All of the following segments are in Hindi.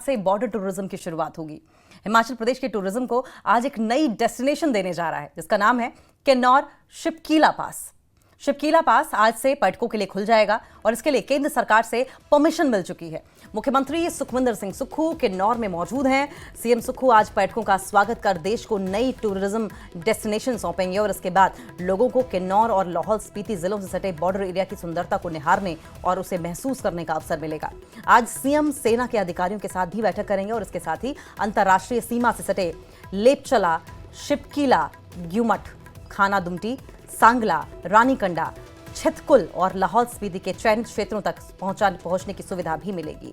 से बॉर्डर टूरिज्म की शुरुआत होगी। हिमाचल प्रदेश के टूरिज्म को आज एक नई डेस्टिनेशन देने जा रहा है, जिसका नाम है किन्नौर शिपकीला पास। शिपकीला पास आज से पर्यटकों के लिए खुल जाएगा और इसके लिए केंद्र सरकार से परमिशन मिल चुकी है। मुख्यमंत्री सुखविंदर सिंह सुक्खू किन्नौर में मौजूद हैं। सीएम सुक्खू आज पर्यटकों का स्वागत कर देश को नई टूरिज्म डेस्टिनेशन सौंपेंगे और इसके बाद लोगों को किन्नौर और लाहौल स्पीति जिलों से सटे बॉर्डर एरिया की सुंदरता को निहारने और उसे महसूस करने का अवसर मिलेगा। आज सीएम सेना के अधिकारियों के साथ भी बैठक करेंगे और इसके साथ ही अंतर्राष्ट्रीय सीमा से सटे लेपचला, शिपकीला, ग्युमठ, खाना दुमटी, सांगला, रानीकंडा, छितकुल और लाहौल स्पीति के चयनित क्षेत्रों तक पहुंचने की सुविधा भी मिलेगी।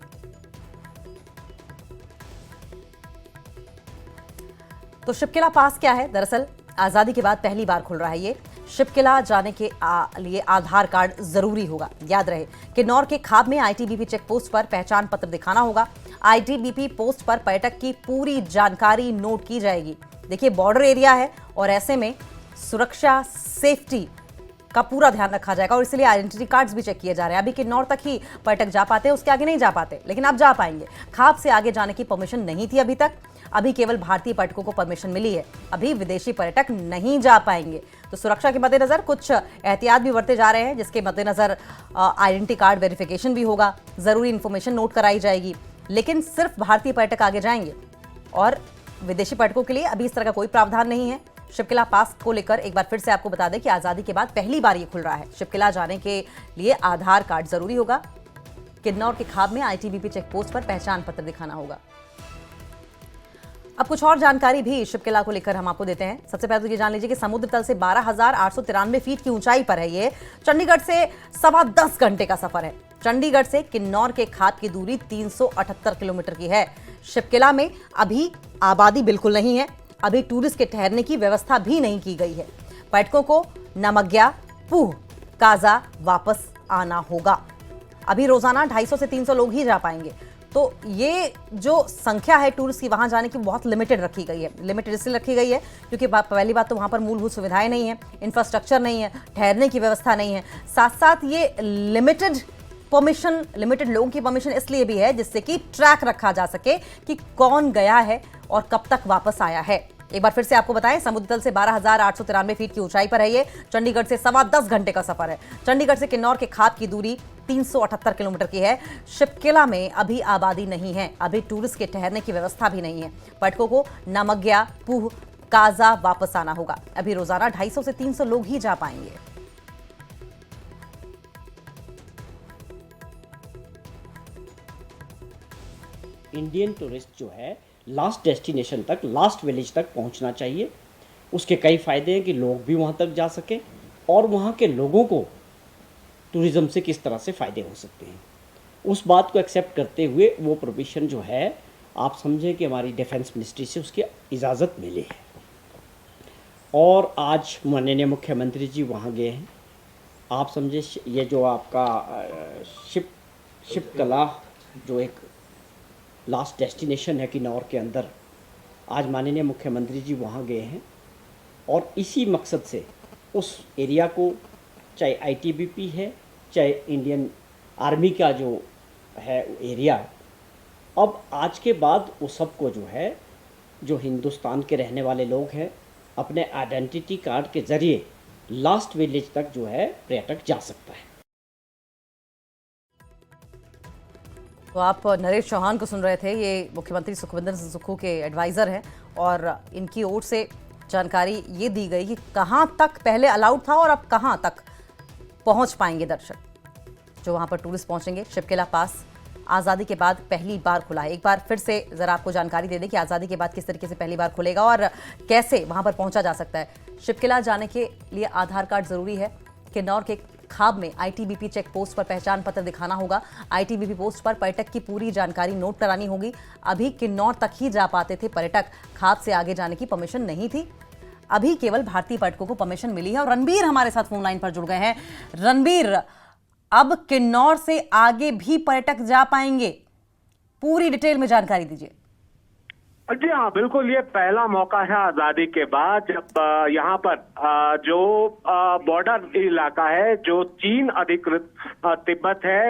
तो शिपकीला पास क्या है? दरअसल आजादी के बाद पहली बार खुल रहा है ये। शिपकीला जाने के लिए आधार कार्ड जरूरी होगा। याद रहे, किन्नौर के खाब में आईटीबीपी चेक पोस्ट पर पहचान पत्र दिखाना होगा। आईटीबीपी पोस्ट पर पर्यटक की पूरी जानकारी नोट की जाएगी। देखिए, बॉर्डर एरिया है और ऐसे में सुरक्षा, सेफ्टी का पूरा ध्यान रखा जाएगा और इसलिए आइडेंटिटी कार्ड्स भी चेक किए जा रहे हैं। अभी किन्नौर तक ही पर्यटक जा पाते हैं, उसके आगे नहीं जा पाते, लेकिन अब जा पाएंगे। खाब से आगे जाने की परमिशन नहीं थी अभी तक। अभी केवल भारतीय पर्यटकों को परमिशन मिली है। अभी विदेशी पर्यटक नहीं जा पाएंगे। तो सुरक्षा के मद्देनजर कुछ एहतियात भी बरते जा रहे हैं, जिसके मद्देनजर आइडेंटिटी कार्ड वेरिफिकेशन भी होगा, जरूरी इंफॉर्मेशन नोट कराई जाएगी। लेकिन सिर्फ भारतीय पर्यटक आगे जाएंगे और विदेशी पर्यटकों के लिए अभी इस तरह का कोई प्रावधान नहीं है। शिपकीला पास को लेकर एक बार फिर से आपको बता दें कि आजादी के बाद पहली बार ये खुल रहा है। शिपकीला जाने के लिए आधार कार्ड जरूरी होगा। किन्नौर के खाब में आईटीबीपी चेक पोस्ट पर पहचान पत्र दिखाना होगा। अब कुछ और जानकारी भी शिपकीला को लेकर हम आपको देते हैं। सबसे पहले तो ये जान लीजिए कि समुद्र तल से 12,893 फीट की ऊंचाई पर है ये। चंडीगढ़ से 10.25 घंटे का सफर है। चंडीगढ़ से किन्नौर के खाब की दूरी 378 किलोमीटर की है। शिपकीला में अभी आबादी बिल्कुल नहीं है। अभी टूरिस्ट के ठहरने की व्यवस्था भी नहीं की गई है। पर्यटकों को नमग्या, पूह, काजा वापस आना होगा। अभी रोजाना 250 से 300 लोग ही जा पाएंगे। तो ये जो संख्या है टूरिस्ट की वहां जाने की बहुत लिमिटेड रखी गई है। लिमिटेड इसलिए रखी गई है क्योंकि पहली बात तो वहां पर मूलभूत सुविधाएं नहीं है, इंफ्रास्ट्रक्चर नहीं है, ठहरने की व्यवस्था नहीं है। साथ साथ ये लिमिटेड लोगों की परमिशन इसलिए भी है जिससे कि ट्रैक रखा जा सके कि कौन गया है और कब तक वापस आया है। एक बार फिर से आपको बताएं, समुद्र तल से 12,893 फीट की ऊंचाई पर है ये। चंडीगढ़ से 10.25 घंटे का सफर है। चंडीगढ़ से किन्नौर के खाब की दूरी 378 किलोमीटर की है। शिपकीला में अभी आबादी नहीं है। अभी टूरिस्ट के ठहरने की व्यवस्था भी नहीं है। पर्यटकों को नमग्या, पूह, काजा वापस आना होगा। अभी रोजाना 250 से 300 लोग ही जा पाएंगे। इंडियन टूरिस्ट जो है लास्ट डेस्टिनेशन तक, लास्ट विलेज तक पहुंचना चाहिए। उसके कई फ़ायदे हैं कि लोग भी वहां तक जा सकें और वहां के लोगों को टूरिज़्म से किस तरह से फ़ायदे हो सकते हैं, उस बात को एक्सेप्ट करते हुए वो प्रोविज़न जो है, आप समझें कि हमारी डिफेंस मिनिस्ट्री से उसकी इजाज़त मिली है। और आज माननीय मुख्यमंत्री जी वहाँ गए हैं। आप समझे, ये जो आपका शिपकीला जो एक लास्ट डेस्टिनेशन है किन्नौर के अंदर, आज माननीय मुख्यमंत्री जी वहाँ गए हैं और इसी मकसद से उस एरिया को, चाहे आईटीबीपी है, चाहे इंडियन आर्मी का जो है एरिया, अब आज के बाद वो सबको जो है, जो हिंदुस्तान के रहने वाले लोग हैं, अपने आइडेंटिटी कार्ड के ज़रिए लास्ट विलेज तक जो है पर्यटक जा सकता है। तो आप नरेश चौहान को सुन रहे थे। ये मुख्यमंत्री सुखविंदर सिंह सुक्खू के एडवाइज़र हैं और इनकी ओर से जानकारी ये दी गई कि कहां तक पहले अलाउड था और अब कहां तक पहुंच पाएंगे दर्शक जो वहां पर टूरिस्ट पहुंचेंगे। शिपकीला पास आज़ादी के बाद पहली बार खुला है। एक बार फिर से ज़रा आपको जानकारी दे दें कि आज़ादी के बाद किस तरीके से पहली बार खुलेगा और कैसे वहां पर पहुंचा जा सकता है। शिपकीला जाने के लिए आधार कार्ड ज़रूरी है। किन्नौर के खाब में आईटीबीपी चेक पोस्ट पर पहचान पत्र दिखाना होगा। आईटीबीपी पोस्ट पर पर्यटक की पूरी जानकारी नोट करानी होगी। अभी किन्नौर तक ही जा पाते थे पर्यटक, खाब से आगे जाने की परमिशन नहीं थी। अभी केवल भारतीय पर्यटकों को परमिशन मिली है। और रणबीर हमारे साथ फोन लाइन पर जुड़ गए हैं। रणबीर, अब किन्नौर से आगे भी पर्यटक जा पाएंगे, पूरी डिटेल में जानकारी दीजिए। जी हाँ, बिल्कुल। ये पहला मौका है आजादी के बाद जब यहाँ पर जो बॉर्डर इलाका है, जो चीन अधिकृत तिब्बत है,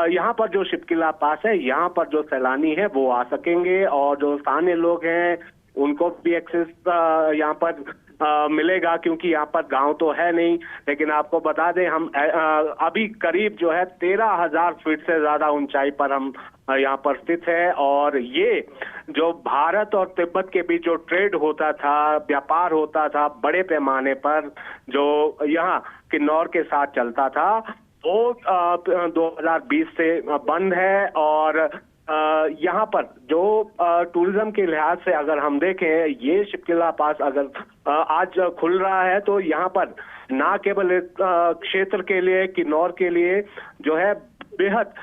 यहाँ पर जो शिपकिला पास है, यहाँ पर जो सैलानी है वो आ सकेंगे और जो स्थानीय लोग हैं उनको भी एक्सेस यहाँ पर मिलेगा, क्योंकि यहाँ पर गांव तो है नहीं। लेकिन आपको बता दें, हम अभी करीब जो है 13,000 फीट से ज्यादा ऊंचाई पर हम यहाँ पर स्थित है। और ये जो भारत और तिब्बत के बीच जो ट्रेड होता था, व्यापार होता था बड़े पैमाने पर, जो यहाँ किन्नौर के साथ चलता था, वो 2020 से बंद है। और यहाँ पर जो टूरिज्म के लिहाज से अगर हम देखें, ये शिपकिला पास अगर आज खुल रहा है तो यहाँ पर ना केवल क्षेत्र के लिए, किन्नौर के लिए जो है बेहद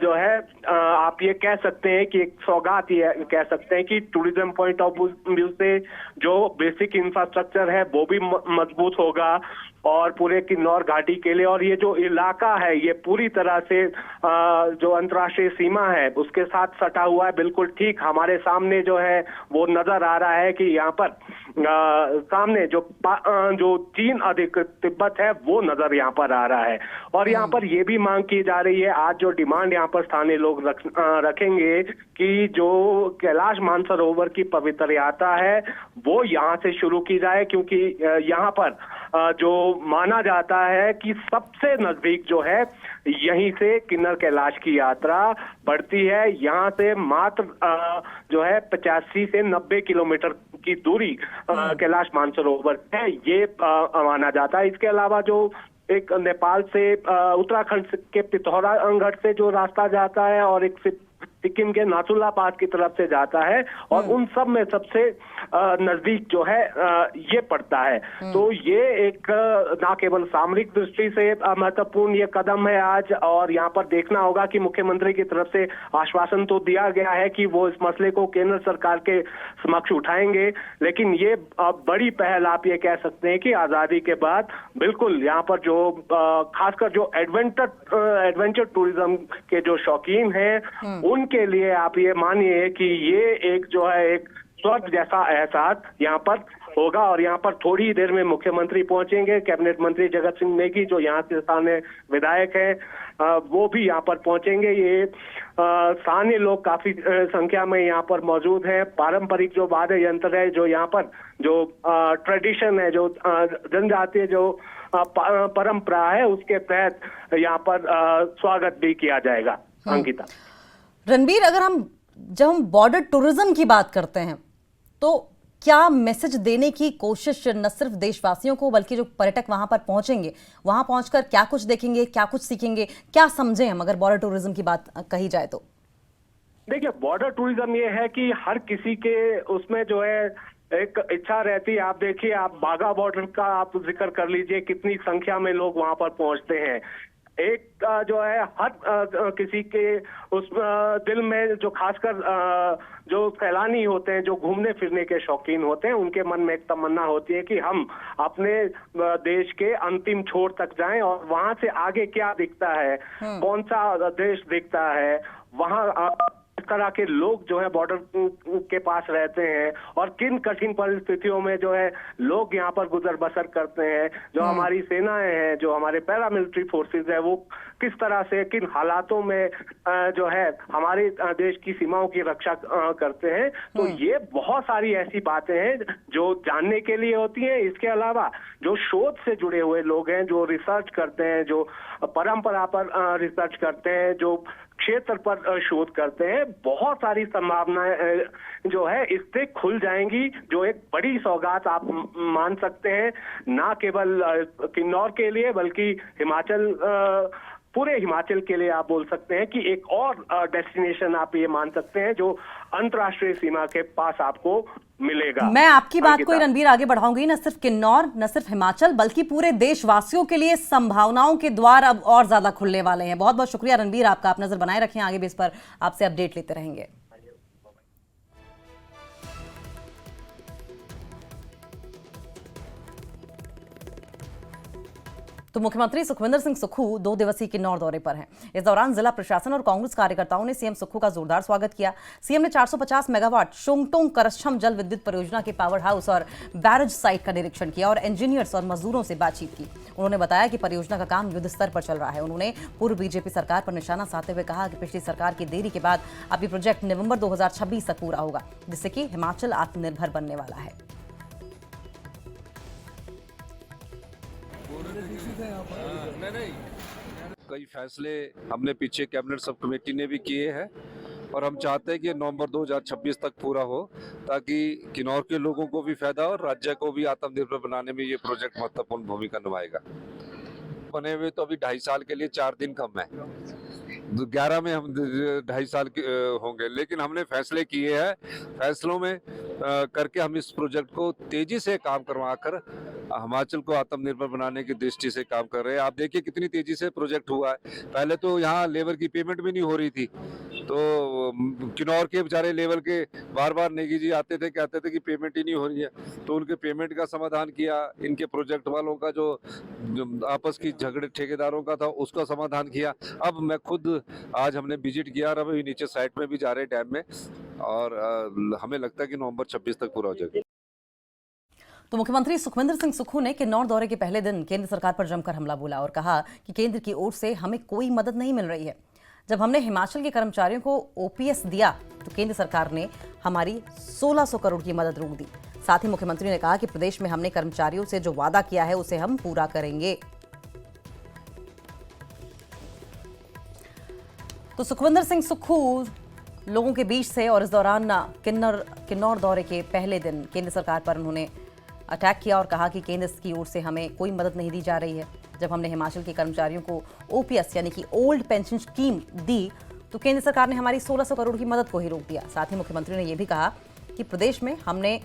जो है आप ये कह सकते हैं कि एक सौगात, ये कह सकते हैं कि टूरिज्म पॉइंट ऑफ व्यू से जो बेसिक इंफ्रास्ट्रक्चर है वो भी मजबूत होगा और पूरे किन्नौर घाटी के लिए। और ये जो इलाका है ये पूरी तरह से जो अंतर्राष्ट्रीय सीमा है उसके साथ सटा हुआ है। बिल्कुल ठीक हमारे सामने जो है वो नजर आ रहा है कि यहाँ पर सामने जो चीन अधिकृत तिब्बत है वो नजर यहाँ पर आ रहा है। और यहाँ पर ये भी मांग की जा रही है, आज जो डिमांड यहाँ पर स्थानीय लोग रखेंगे कि जो कैलाश मानसरोवर की पवित्र यात्रा है वो यहाँ से शुरू की जाए, क्योंकि यहाँ पर जो माना जाता है कि सबसे नजदीक जो है यहीं से किन्नर कैलाश की यात्रा बढ़ती है। यहाँ से मात्र जो है 85 से 90 किलोमीटर की दूरी कैलाश मानसरोवर है, ये माना जाता है। इसके अलावा जो एक नेपाल से उत्तराखंड के पिथौरागढ़ से जो रास्ता जाता है और एक सिक्किम के नाथुला पास की तरफ से जाता है, और उन सब में सबसे नजदीक जो है ये पड़ता है। तो ये एक ना केवल सामरिक दृष्टि से महत्वपूर्ण ये कदम है आज, और यहाँ पर देखना होगा कि मुख्यमंत्री की तरफ से आश्वासन तो दिया गया है कि वो इस मसले को केंद्र सरकार के समक्ष उठाएंगे, लेकिन ये बड़ी पहल आप ये कह सकते हैं कि आजादी के बाद बिल्कुल यहाँ पर जो खासकर जो एडवेंचर टूरिज्म के जो शौकीन हैं उनके लिए आप ये मानिए कि ये एक जो है एक स्वर्ग जैसा एहसास यहाँ पर होगा। और यहाँ पर थोड़ी ही देर में मुख्यमंत्री पहुंचेंगे, कैबिनेट मंत्री जगत सिंह नेगी जो यहाँ से स्थानीय विधायक हैं वो भी यहाँ पर पहुंचेंगे। ये स्थानीय लोग काफी संख्या में यहाँ पर मौजूद हैं। पारंपरिक जो वाद्य यंत्र है, जो यहाँ पर जो ट्रेडिशन है, जो जनजातीय जो परंपरा है, उसके तहत यहाँ पर स्वागत भी किया जाएगा। अंकिता, रणबीर, जब हम बॉर्डर टूरिज्म की बात करते हैं तो क्या मैसेज देने की कोशिश न सिर्फ देशवासियों को बल्कि जो पर्यटक वहां पर पहुंचेंगे, वहां पहुंचकर क्या कुछ देखेंगे, क्या कुछ सीखेंगे, क्या समझें हम अगर बॉर्डर टूरिज्म की बात कही जाए तो? देखिए, बॉर्डर टूरिज्म ये है कि हर किसी के उसमें जो है एक इच्छा रहती है। आप देखिए, आप बाघा बॉर्डर का आप जिक्र कर लीजिए, कितनी संख्या में लोग वहां पर पहुंचते हैं। एक जो है हर किसी के उस दिल में जो खासकर जो सैलानी होते हैं, जो घूमने फिरने के शौकीन होते हैं, उनके मन में एक तमन्ना होती है कि हम अपने देश के अंतिम छोर तक जाएं और वहां से आगे क्या दिखता है, कौन सा देश दिखता है, वहां इस तरह के लोग जो है बॉर्डर के पास रहते हैं और किन कठिन परिस्थितियों में जो है लोग यहाँ पर गुजर बसर करते हैं। जो हमारी सेनाएं हैं, जो हमारे पैरामिलिट्री फोर्सेस है, वो किस तरह से किन हालातों में जो है हमारे देश की सीमाओं की रक्षा करते हैं। तो ये बहुत सारी ऐसी बातें हैं जो जानने के लिए होती हैं। इसके अलावा जो शोध से जुड़े हुए लोग हैं, जो रिसर्च करते हैं, जो परंपरा पर रिसर्च करते हैं, जो क्षेत्र पर शोध करते हैं, बहुत सारी संभावनाएं जो है इससे खुल जाएंगी, जो एक बड़ी सौगात आप मान सकते हैं, ना केवल किन्नौर के लिए बल्कि हिमाचल, पूरे हिमाचल के लिए आप बोल सकते हैं कि एक और डेस्टिनेशन आप ये मान सकते हैं जो अंतर्राष्ट्रीय सीमा के पास आपको मिलेगा। मैं आपकी बात को रणबीर आगे बढ़ाऊंगी। न सिर्फ किन्नौर, न सिर्फ हिमाचल, बल्कि पूरे देशवासियों के लिए संभावनाओं के द्वार अब और ज्यादा खुलने वाले हैं। बहुत बहुत शुक्रिया रणबीर आपका। आप नजर बनाए रखें, आगे भी इस पर आपसे अपडेट लेते रहेंगे। तो मुख्यमंत्री सुखविंदर सिंह सुक्खू 2 दिवसीय किन्नौर दौरे पर हैं। इस दौरान जिला प्रशासन और कांग्रेस कार्यकर्ताओं ने सीएम सुक्खू का जोरदार स्वागत किया। सीएम ने 450 मेगावाट शोंगटोंग करछम जल विद्युत परियोजना के पावर हाउस और बैरेज साइट का निरीक्षण किया और इंजीनियर्स और मजदूरों से बातचीत की। उन्होंने बताया कि परियोजना का काम युद्ध स्तर पर चल रहा है। उन्होंने पूर्व बीजेपी सरकार पर निशाना साधते हुए कहा कि पिछली सरकार की देरी के बाद अब ये प्रोजेक्ट नवंबर 2026 तक पूरा होगा, जिससे कि हिमाचल आत्मनिर्भर बनने वाला है। कई फैसले हमने पीछे कैबिनेट सब कमेटी ने भी किए हैं और हम चाहते हैं कि नवंबर 2026 तक पूरा हो, ताकि किन्नौर के लोगों को भी फायदा और राज्य को भी आत्मनिर्भर बनाने में ये प्रोजेक्ट महत्वपूर्ण भूमिका निभाएगा। बने हुए तो अभी 2.5 साल के लिए 4 दिन कम है, 11 में हम 2.5 साल के होंगे, लेकिन हमने फैसले किए हैं। फैसलों में करके हम इस प्रोजेक्ट को तेजी से काम करवाकर हिमाचल को आत्मनिर्भर बनाने की दृष्टि से काम कर रहे हैं। आप देखिए कितनी तेजी से प्रोजेक्ट हुआ है। पहले तो यहाँ लेबर की पेमेंट भी नहीं हो रही थी, तो किन्नौर के बेचारे लेबर के बार बार नेगी जी आते थे, कहते थे कि पेमेंट ही नहीं हो रही है, तो उनके पेमेंट का समाधान किया। इनके प्रोजेक्ट वालों का जो आपस की झगड़े ठेकेदारों का था उसका समाधान किया। अब मैं खुद आज हमने विजिट किया और अभी नीचे साइट में भी जा रहे डैम में, और हमें लगता है कि नवंबर 26 तक पूरा हो जाएगा। तो मुख्यमंत्री सुखविंदर सिंह सुक्खू ने किन्नौर दौरे के पहले दिन केंद्र सरकार पर जमकर हमला बोला और कहा कि केंद्र की ओर से हमें कोई मदद नहीं मिल रही है। जब हमने हिमाचल के कर्मचारियों को ओपीएस दिया तो केंद्र सरकार ने हमारी 1600 करोड़ की मदद रोक दी। साथ ही मुख्यमंत्री ने कहा कि प्रदेश में हमने कर्मचारियों से जो वादा किया है उसे हम पूरा करेंगे। तो सुखविंदर सिंह सुक्खू लोगों के बीच से और इस दौरान किन्नौर दौरे के पहले दिन केंद्र सरकार पर उन्होंने अटैक किया और कहा कि केंद्र की ओर से हमें कोई मदद नहीं दी जा रही है। जब हमने हिमाचल के कर्मचारियों को ओपीएस यानी कि ओल्ड पेंशन स्कीम दी तो केंद्र सरकार ने हमारी 1600 करोड़ की मदद को ही रोक दिया। साथ ही मुख्यमंत्री ने यह भी कहा कि प्रदेश में हमने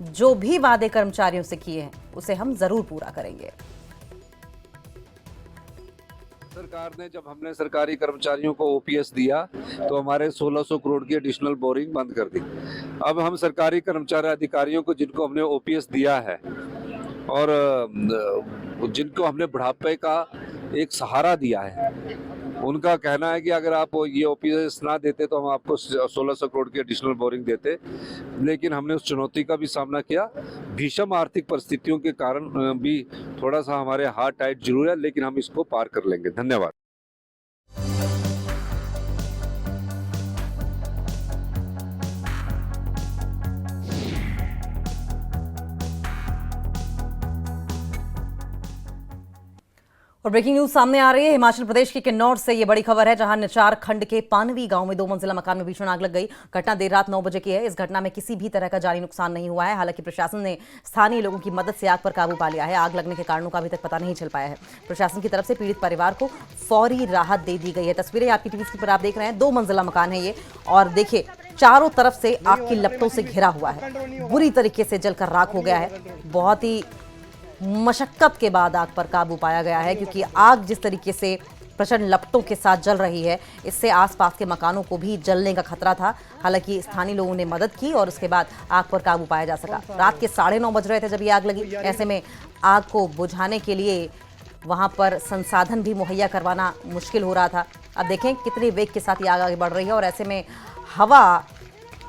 जो भी वादे कर्मचारियों से किए हैं उसे हम जरूर पूरा करेंगे। सरकार ने जब हमने सरकारी कर्मचारियों को ओपीएस दिया तो हमारे 1600 करोड़ की एडिशनल बोरिंग बंद कर दी। अब हम सरकारी कर्मचारी अधिकारियों को जिनको हमने ओपीएस दिया है और जिनको हमने बुढ़ापे का एक सहारा दिया है, उनका कहना है कि अगर आप ये ओपीएस ना देते तो हम आपको 1600 करोड़ की एडिशनल बोरिंग देते। लेकिन हमने उस चुनौती का भी सामना किया। भीषण आर्थिक परिस्थितियों के कारण भी थोड़ा सा हमारे हाथ टाइट जरूर है, लेकिन हम इसको पार कर लेंगे। धन्यवाद। और ब्रेकिंग न्यूज सामने आ रही है हिमाचल प्रदेश के किन्नौर से। ये बड़ी खबर है, जहां निचार खंड के पानवी गांव में 2 मंजिला मकान में भीषण आग लग गई। घटना देर रात 9 बजे की है। इस घटना में किसी भी तरह का जानी नुकसान नहीं हुआ है। हालांकि प्रशासन ने स्थानीय लोगों की मदद से आग पर काबू पा लिया है। आग लगने के कारणों का अभी तक पता नहीं चल पाया है। प्रशासन की तरफ से पीड़ित परिवार को फौरी राहत दे दी गई है। तस्वीरें आपकी टीवी स्क्रीन पर आप देख रहे हैं। 2 मंजिला मकान है ये, और देखिए चारों तरफ से आग की लपटों से घिरा हुआ है। बुरी तरीके से जलकर राख हो गया है। बहुत ही मशक्कत के बाद आग पर काबू पाया गया है, क्योंकि आग जिस तरीके से प्रचंड लपटों के साथ जल रही है, इससे आसपास के मकानों को भी जलने का खतरा था। हालांकि स्थानीय लोगों ने मदद की और उसके बाद आग पर काबू पाया जा सका। रात के 9:30 बज रहे थे जब ये आग लगी। ऐसे में आग को बुझाने के लिए वहां पर संसाधन भी मुहैया करवाना मुश्किल हो रहा था। अब देखें कितने वेग के साथ ये आग आगे बढ़ रही है, और ऐसे में हवा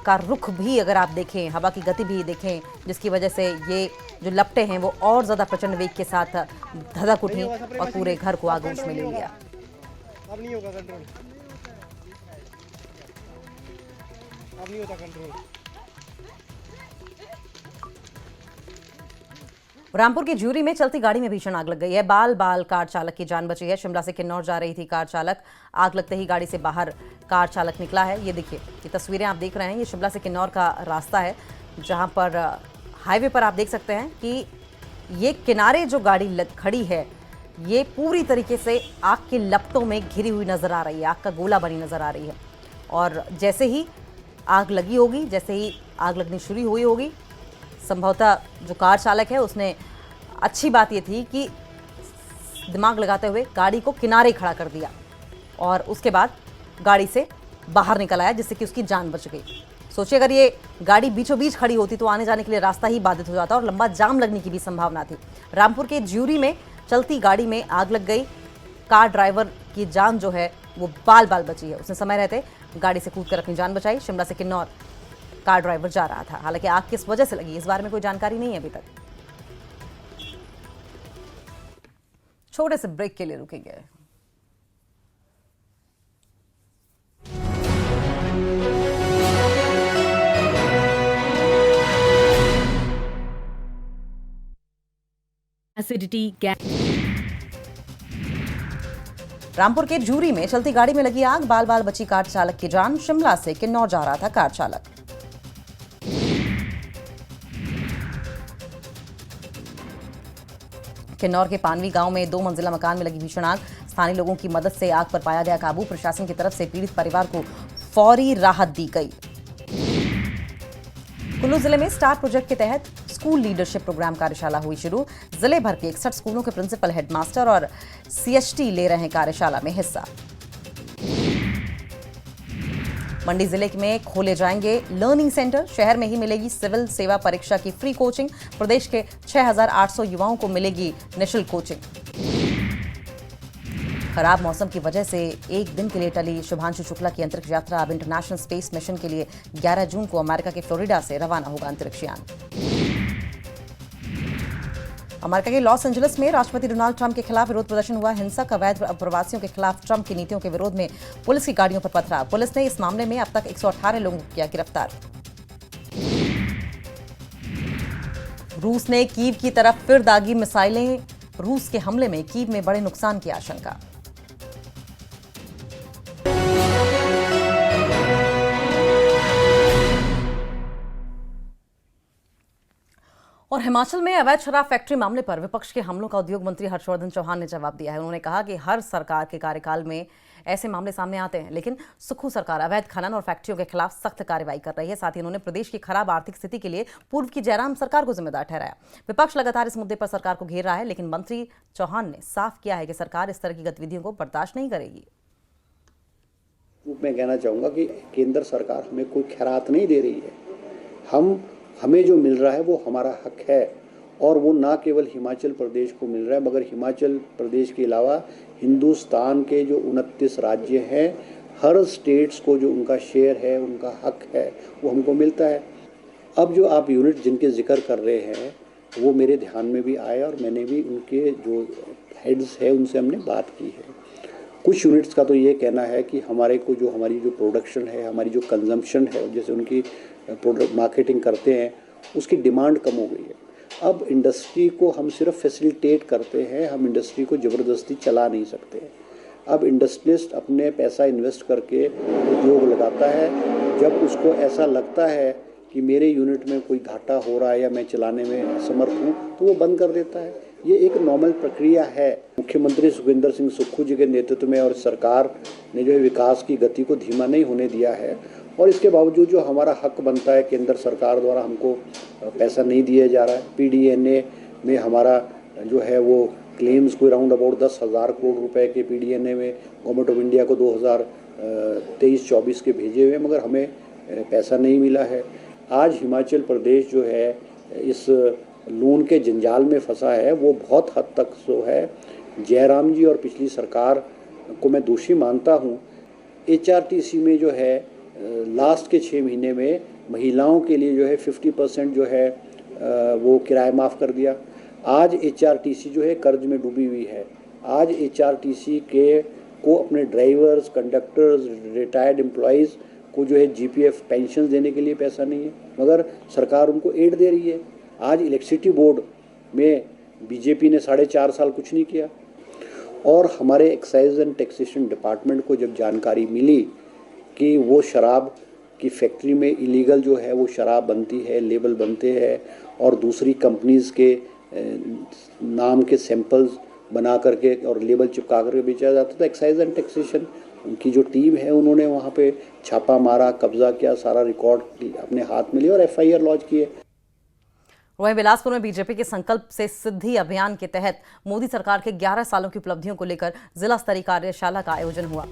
का रुख भी अगर आप देखें, हवा की गति भी देखें, जिसकी वजह से ये जो लपटे हैं वो और ज़्यादा प्रचंड वेग के साथ धधक उठी और पूरे घर को आगोश में ले लिया। अब नहीं होगा कंट्रोल, अब नहीं होता कंट्रोल। रामपुर की ज्यूरी में चलती गाड़ी में भीषण आग लग गई है। बाल कार चालक की जान बची है। शिमला से किन्नौर जा रही थी कार चालक। आग लगते ही गाड़ी से बाहर कार चालक निकला है। ये देखिए, ये तस्वीरें आप देख रहे हैं। ये शिमला से किन्नौर का रास्ता है, जहां पर हाईवे पर आप देख सकते हैं कि ये किनारे जो गाड़ी खड़ी है ये पूरी तरीके से आग की लपटों में घिरी हुई नजर आ रही है। आग का गोला बनी नजर आ रही है, और जैसे ही आग लगी होगी, जैसे ही आग लगनी शुरू हुई होगी, संभवतः जो कार चालक है उसने, अच्छी बात ये थी कि दिमाग लगाते हुए गाड़ी को किनारे खड़ा कर दिया और उसके बाद गाड़ी से बाहर निकल आया, जिससे कि उसकी जान बच गई। सोचिए अगर ये गाड़ी बीचों बीच खड़ी होती तो आने जाने के लिए रास्ता ही बाधित हो जाता और लंबा जाम लगने की भी संभावना थी। रामपुर के ज्यूरी में चलती गाड़ी में आग लग गई। कार ड्राइवर की जान जो है वो बाल बाल बची है। उसने समय रहते गाड़ी से कूदकर अपनी जान बचाई। शिमला से किन्नौर कार ड्राइवर जा रहा था। हालांकि आग किस वजह से लगी इस बारे में कोई जानकारी नहीं है अभी तक। छोटे से ब्रेक के लिए रुकेंगे। Acidity, gas. रामपुर के जूरी में चलती गाड़ी में लगी आग, बाल बाल बची कार चालक की जान। शिमला से किन्नौर जा रहा था कार चालक। किन्नौर के पानवी गांव में 2 मंजिला मकान में लगी भीषण आग। स्थानीय लोगों की मदद से आग पर पाया गया काबू। प्रशासन की तरफ से पीड़ित परिवार को फौरी राहत दी गई। कुल्लू जिले में स्टार प्रोजेक्ट के तहत स्कूल लीडरशिप प्रोग्राम कार्यशाला हुई शुरू। जिले भर के 61 स्कूलों के प्रिंसिपल, हेडमास्टर और सीएचटी ले रहे हैं कार्यशाला में हिस्सा। मंडी जिले में खोले जाएंगे लर्निंग सेंटर। शहर में ही मिलेगी सिविल सेवा परीक्षा की फ्री कोचिंग। प्रदेश के 6,800 युवाओं को मिलेगी निःशुल्क कोचिंग। खराब मौसम की वजह से एक दिन के लिए टली शुभांशु शुक्ला की अंतरिक्ष यात्रा। अब इंटरनेशनल स्पेस मिशन के लिए 11 जून को अमेरिका के फ्लोरिडा से रवाना होगा अंतरिक्ष यान। अमेरिका के लॉस एंजलिस में राष्ट्रपति डोनाल्ड ट्रंप के खिलाफ विरोध प्रदर्शन हुआ। हिंसक अवैध प्रवासियों के खिलाफ ट्रंप की नीतियों के विरोध में पुलिस की गाड़ियों पर पथराव। पुलिस ने इस मामले में अब तक 118 लोगों को किया गिरफ्तार। रूस ने कीव की तरफ फिर दागी मिसाइलें। रूस के हमले में कीव में बड़े नुकसान की आशंका। और हिमाचल में अवैध शराब फैक्ट्री मामले पर विपक्ष के हमलों का उद्योग मंत्री हर्षवर्धन चौहान ने जवाब दिया है। उन्होंने कहा कि हर सरकार के कार्यकाल में ऐसे मामले सामने आते हैं, लेकिन सुक्खू सरकार अवैध खनन और फैक्ट्रियों के खिलाफ सख्त कार्रवाई कर रही है। साथ ही उन्होंने प्रदेश की खराब आर्थिक स्थिति के लिए पूर्व की जयराम सरकार को जिम्मेदार ठहराया। विपक्ष लगातार इस मुद्दे पर सरकार को घेर रहा है, लेकिन मंत्री चौहान ने साफ किया है कि सरकार इस तरह की गतिविधियों को बर्दाश्त नहीं करेगी। रूप में कहना चाहूँगा कि केंद्र सरकार हमें कोई खैरात नहीं दे रही है। हमें जो मिल रहा है वो हमारा हक है, और वो ना केवल हिमाचल प्रदेश को मिल रहा है, मगर हिमाचल प्रदेश के अलावा हिंदुस्तान के जो 29 राज्य हैं, हर स्टेट्स को जो उनका शेयर है, उनका हक है, वो हमको मिलता है। अब जो आप यूनिट जिनके जिक्र कर रहे हैं वो मेरे ध्यान में भी आया, और मैंने भी उनके जो हेड्स है उनसे हमने बात की है। कुछ यूनिट्स का तो ये कहना है कि हमारी जो प्रोडक्शन है, हमारी जो कंजम्पशन है, जैसे उनकी प्रोडक्ट मार्केटिंग करते हैं, उसकी डिमांड कम हो गई है। अब इंडस्ट्री को हम सिर्फ फैसिलिटेट करते हैं, हम इंडस्ट्री को ज़बरदस्ती चला नहीं सकते। अब इंडस्ट्रियलिस्ट अपने पैसा इन्वेस्ट करके उद्योग लगाता है, जब उसको ऐसा लगता है कि मेरे यूनिट में कोई घाटा हो रहा है या मैं चलाने में असमर्थ हूँ, तो वो बंद कर देता है। ये एक नॉर्मल प्रक्रिया है। मुख्यमंत्री सुखविंदर सिंह सुक्खू जी के नेतृत्व में और सरकार ने जो है विकास की गति को धीमा नहीं होने दिया है, और इसके बावजूद जो हमारा हक बनता है केंद्र सरकार द्वारा हमको पैसा नहीं दिया जा रहा है। PDNA में हमारा जो है वो क्लेम्स कोई राउंड अबाउट 10,000 करोड़ रुपए के PDNA में गवर्नमेंट ऑफ इंडिया को 2023-24 के भेजे हुए, मगर हमें पैसा नहीं मिला है। आज हिमाचल प्रदेश जो है इस लोन के जंजाल में फंसा है, वो बहुत हद तक जो है जयराम जी और पिछली सरकार को मैं दोषी मानता हूँ। HRTC में जो है लास्ट के 6 महीने में महिलाओं के लिए जो है 50% जो है वो किराया माफ़ कर दिया। आज HRTC जो है कर्ज में डूबी हुई है। आज HRTC को अपने ड्राइवर्स, कंडक्टर्स, रिटायर्ड एम्प्लॉयज़ को जो है GPF पेंशन देने के लिए पैसा नहीं है, मगर सरकार उनको एड दे रही है। आज इलेक्ट्रिसिटी बोर्ड में बीजेपी ने 4.5 साल कुछ नहीं किया, और हमारे एक्साइज एंड टैक्सेशन डिपार्टमेंट को जब जानकारी मिली कि वो शराब की फैक्ट्री में इलीगल जो है वो शराब बनती है, लेबल बनते हैं, और दूसरी कंपनीज़ के नाम के सैंपल्स बना करके और लेबल चिपका करके बेचा जाता था, एक्साइज एंड टैक्सेशन उनकी जो टीम है उन्होंने वहाँ पे छापा मारा, कब्जा किया, सारा रिकॉर्ड अपने हाथ में लिया और FIR लॉन्च किए। वहीं बिलासपुर में बीजेपी के संकल्प से सिद्धि अभियान के तहत मोदी सरकार के 11 सालों की उपलब्धियों को लेकर जिला स्तरीय कार्यशाला का आयोजन हुआ,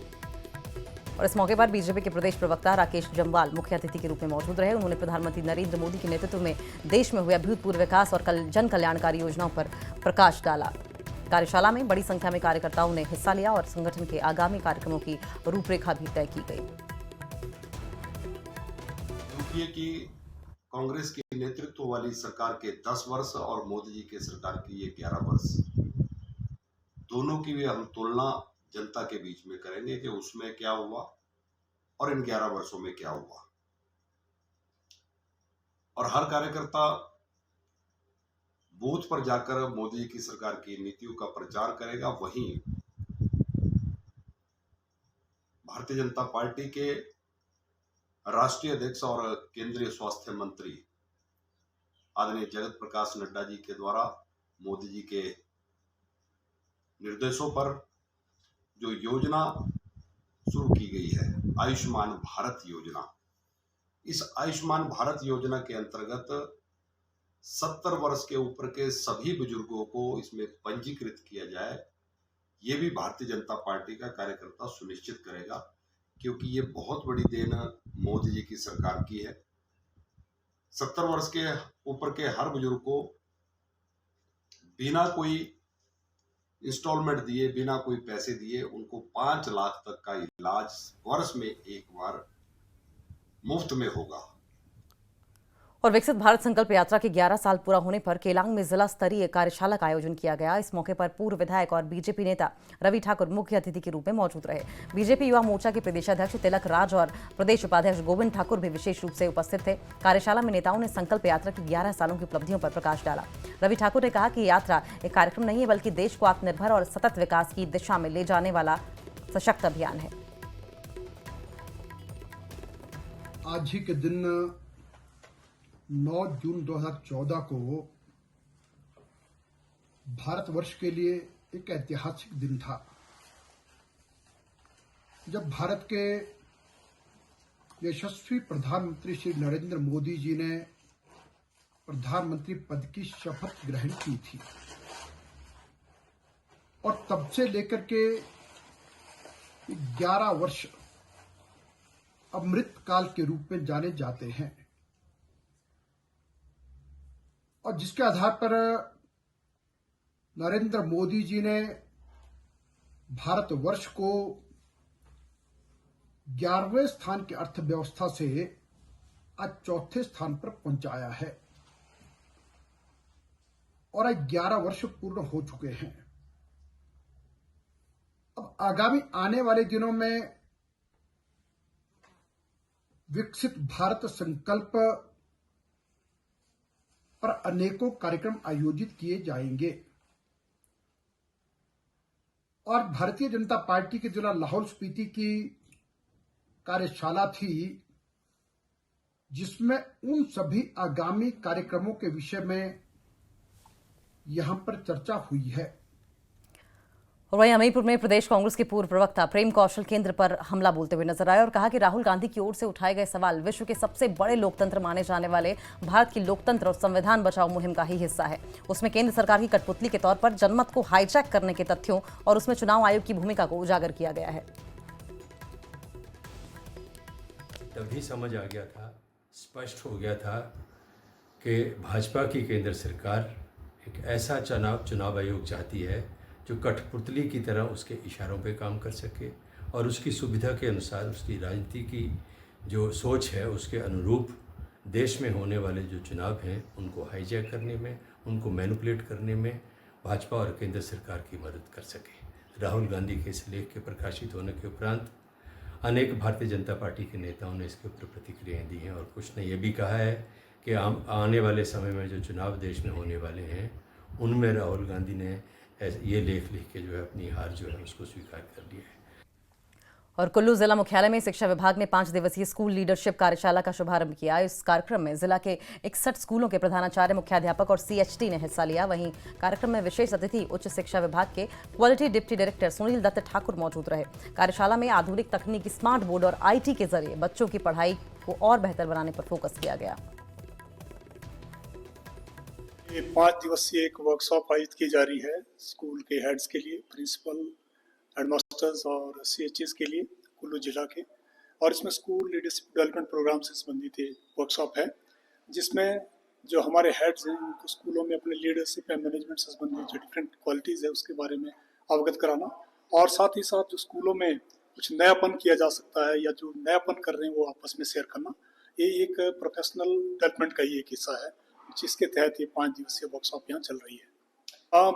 और इस मौके पर बीजेपी के प्रदेश प्रवक्ता राकेश जम्वाल मुख्य अतिथि के रूप में मौजूद रहे। उन्होंने प्रधानमंत्री नरेंद्र मोदी के नेतृत्व में देश में हुए अभूतपूर्व विकास और जन कल्याणकारी योजनाओं पर प्रकाश डाला। कार्यशाला में बड़ी संख्या में कार्यकर्ताओं ने हिस्सा लिया और संगठन के आगामी कार्यक्रमों की रूपरेखा भी तय की गई। देखिए कि कांग्रेस के नेतृत्व वाली सरकार के 10 वर्ष और मोदी जी के सरकार की ये 11 वर्ष, दोनों की भी हम तुलना जनता के बीच में करेंगे कि उसमें क्या हुआ और इन 11 वर्षों में क्या हुआ। और हर कार्यकर्ता बूथ पर जाकर मोदी जी की सरकार की नीतियों का प्रचार करेगा। वहीं भारतीय जनता पार्टी के राष्ट्रीय अध्यक्ष और केंद्रीय स्वास्थ्य मंत्री आदरणीय जगत प्रकाश नड्डा जी के द्वारा मोदी जी के निर्देशों पर जो योजना शुरू की गई है, आयुष्मान भारत योजना, इस आयुष्मान भारत योजना के अंतर्गत 70 वर्ष के ऊपर के सभी बुजुर्गों को इसमें पंजीकृत किया जाए। ये भी भारतीय जनता पार्टी का कार्यकर्ता सुनिश्चित करेगा, क्योंकि ये बहुत बड़ी देन मोदी जी की सरकार की है। 70 वर्ष के ऊपर के हर बुजुर्ग को बिना कोई इंस्टॉलमेंट दिए, बिना कोई पैसे दिए, उनको 5 लाख तक का इलाज वर्ष में एक बार मुफ्त में होगा। और विकसित भारत संकल्प यात्रा के 11 साल पूरा होने पर केलांग में जिला स्तरीय कार्यशाला का आयोजन किया गया। इस मौके पर पूर्व विधायक और बीजेपी नेता रवि ठाकुर मुख्य अतिथि के रूप में मौजूद रहे। बीजेपी युवा मोर्चा के प्रदेशाध्यक्ष तिलक राज और प्रदेश उपाध्यक्ष गोविंद ठाकुर भी विशेष रूप से उपस्थित थे। कार्यशाला में नेताओं ने संकल्प यात्रा की 11 सालों की उपलब्धियों पर प्रकाश डाला। रवि ठाकुर ने कहा कि यात्रा एक कार्यक्रम नहीं है, बल्कि देश को आत्मनिर्भर और सतत विकास की दिशा में ले जाने वाला सशक्त अभियान है। आज ही के दिन 9 जून 2014 को भारतवर्ष के लिए एक ऐतिहासिक दिन था, जब भारत के यशस्वी प्रधानमंत्री श्री नरेंद्र मोदी जी ने प्रधानमंत्री पद की शपथ ग्रहण की थी। और तब से लेकर के 11 वर्ष अमृत काल के रूप में जाने जाते हैं, और जिसके आधार पर नरेंद्र मोदी जी ने भारतवर्ष को 11वें स्थान की अर्थव्यवस्था से आज 4थे स्थान पर पहुंचाया है। और आज 11 वर्ष पूर्ण हो चुके हैं। अब आगामी आने वाले दिनों में विकसित भारत संकल्प पर अनेकों कार्यक्रम आयोजित किए जाएंगे। और भारतीय जनता पार्टी के जिला लाहौल स्पीति की कार्यशाला थी, जिसमें उन सभी आगामी कार्यक्रमों के विषय में यहां पर चर्चा हुई है। और वहीं हमीरपुर में प्रदेश कांग्रेस के पूर्व प्रवक्ता प्रेम कौशल केंद्र पर हमला बोलते हुए नजर आए और कहा कि राहुल गांधी की ओर से उठाए गए सवाल विश्व के सबसे बड़े लोकतंत्र माने जाने वाले भारत की लोकतंत्र और संविधान बचाओ मुहिम का ही हिस्सा है। उसमें केंद्र सरकार की कठपुतली के तौर पर जनमत को हाईजैक करने के तथ्यों और उसमें चुनाव आयोग की भूमिका को उजागर किया गया है। तभी समझ आ गया था, स्पष्ट हो गया था कि भाजपा की केंद्र सरकार एक ऐसा चुनाव आयोग चाहती है जो कठपुतली की तरह उसके इशारों पे काम कर सके और उसकी सुविधा के अनुसार, उसकी राजनीति की जो सोच है उसके अनुरूप देश में होने वाले जो चुनाव हैं उनको हाईजैक करने में, उनको मैनिपुलेट करने में भाजपा और केंद्र सरकार की मदद कर सके। राहुल गांधी के इस लेख के प्रकाशित होने के उपरांत अनेक भारतीय जनता पार्टी के नेताओं ने इसके ऊपर प्रतिक्रियाएं दी हैं और कुछ ने यह भी कहा है कि आने वाले समय में जो चुनाव देश में होने वाले हैं उनमें राहुल गांधी ने ये लेख लिख के जो है अपनी हार जो है उसको स्वीकार कर लिया है। और कुल्लू जिला मुख्यालय में शिक्षा विभाग ने 5 दिवसीय स्कूल लीडरशिप कार्यशाला का शुभारंभ किया। इस कार्यक्रम में जिला के 61 स्कूलों के प्रधानाचार्य, मुख्याध्यापक और CHT ने हिस्सा लिया। वहीं कार्यक्रम में विशेष अतिथि उच्च शिक्षा विभाग के quality deputy director Sunil Dutt Thakur मौजूद रहे। कार्यशाला में आधुनिक तकनीकी, स्मार्ट बोर्ड और IT के जरिए बच्चों की पढ़ाई को और बेहतर बनाने पर फोकस किया गया। 5 दिवसीय एक वर्कशॉप आयोजित की जा रही है स्कूल के हेड्स के लिए, प्रिंसिपल, हेडमास्टर्स और CHS के लिए कुल्लू जिला के। और इसमें स्कूल लीडरशिप डेवलपमेंट प्रोग्राम से संबंधित वर्कशॉप है, जिसमें जो हमारे हेड्स हैं उनको स्कूलों में अपने लीडरशिप या मैनेजमेंट से संबंधित जो डिफरेंट क्वालिटीज़ है उसके बारे में अवगत कराना, और साथ ही साथ जो स्कूलों में कुछ नयापन किया जा सकता है या जो नयापन कर रहे हैं वो आपस में शेयर करना, ये एक प्रोफेशनल डेवलपमेंट का ही एक हिस्सा है, जिसके तहत ये 5 दिवसीय वर्कशॉप यहाँ चल रही है।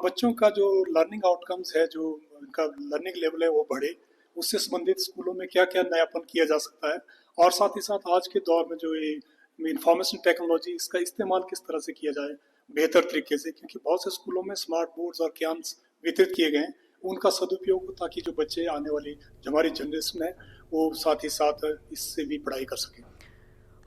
बच्चों का जो लर्निंग आउटकम्स है, जो उनका लर्निंग लेवल है वो बढ़े, उससे संबंधित स्कूलों में क्या क्या नयापन किया जा सकता है, और साथ ही साथ आज के दौर में जो ये इंफॉर्मेशन टेक्नोलॉजी, इसका इस्तेमाल किस तरह से किया जाए बेहतर तरीके से, क्योंकि बहुत से स्कूलों में स्मार्ट बोर्ड्स और क्यांस वितरित किए गए हैं, उनका सदुपयोग हो ताकि जो बच्चे आने वाली जो हमारी जनरेशन है वो साथ ही साथ इससे भी पढ़ाई कर सकें।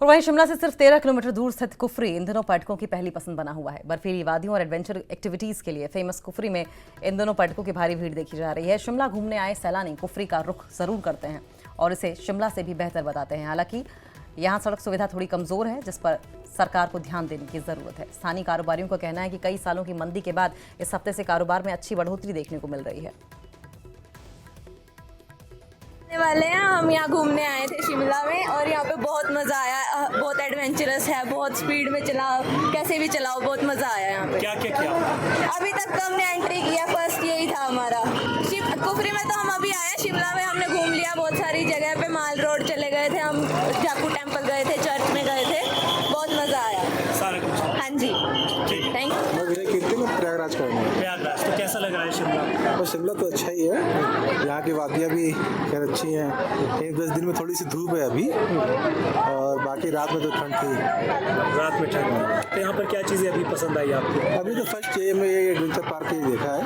और वहीं शिमला से सिर्फ 13 किलोमीटर दूर स्थित कुफरी इन दिनों पर्यटकों की पहली पसंद बना हुआ है। बर्फीली वादियों और एडवेंचर एक्टिविटीज के लिए फेमस कुफरी में इन दिनों पर्यटकों की भारी भीड़ देखी जा रही है। शिमला घूमने आए सैलानी कुफरी का रुख जरूर करते हैं और इसे शिमला से भी बेहतर बताते हैं। हालांकि यहाँ सड़क सुविधा थोड़ी कमजोर है, जिस पर सरकार को ध्यान देने की जरूरत है। स्थानीय कारोबारियों का कहना है कि कई सालों की मंदी के बाद इस हफ्ते से कारोबार में अच्छी बढ़ोतरी देखने को मिल रही है। वाले हैं, हम यहाँ घूमने आए थे शिमला में और यहाँ पे बहुत मज़ा आया। बहुत एडवेंचरस है, बहुत स्पीड में चलाओ, कैसे भी चलाओ, बहुत मज़ा आया यहाँ पे। क्या क्या किया? अभी तक तो हमने एंट्री किया, फर्स्ट यही था हमारा। कुफरी में तो हम अभी आए, शिमला में हमने घूम लिया बहुत सारी जगह पे। माल रोड चले गए थे हम, जाकू टेम्पल गए थे, चर्च में गए थे, बहुत मज़ा आया सारा कुछ? हाँ जी, थैंक यू। मैं विजय कीर्ति में प्रयागराज का हूँ। प्रयागराज, तो कैसा लग रहा है शिमला? और शिमला तो अच्छा ही है, यहाँ की वादियाँ भी खैर अच्छी हैं। 1-10 दिन में थोड़ी सी धूप है अभी, और बाकी रात में तो ठंड थी। रात में ठंड। तो यहाँ पर क्या चीज़ें अभी पसंद आई आपको? अभी तो फर्स्ट डे में ये एडवेंचर पार्क ही देखा है,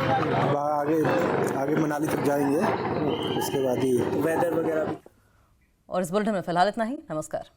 आगे मनाली तक जाएंगे, उसके बाद ही वेदर वगैरह भी। और इस बुलेटिन में फिलहाल इतना ही। नमस्कार।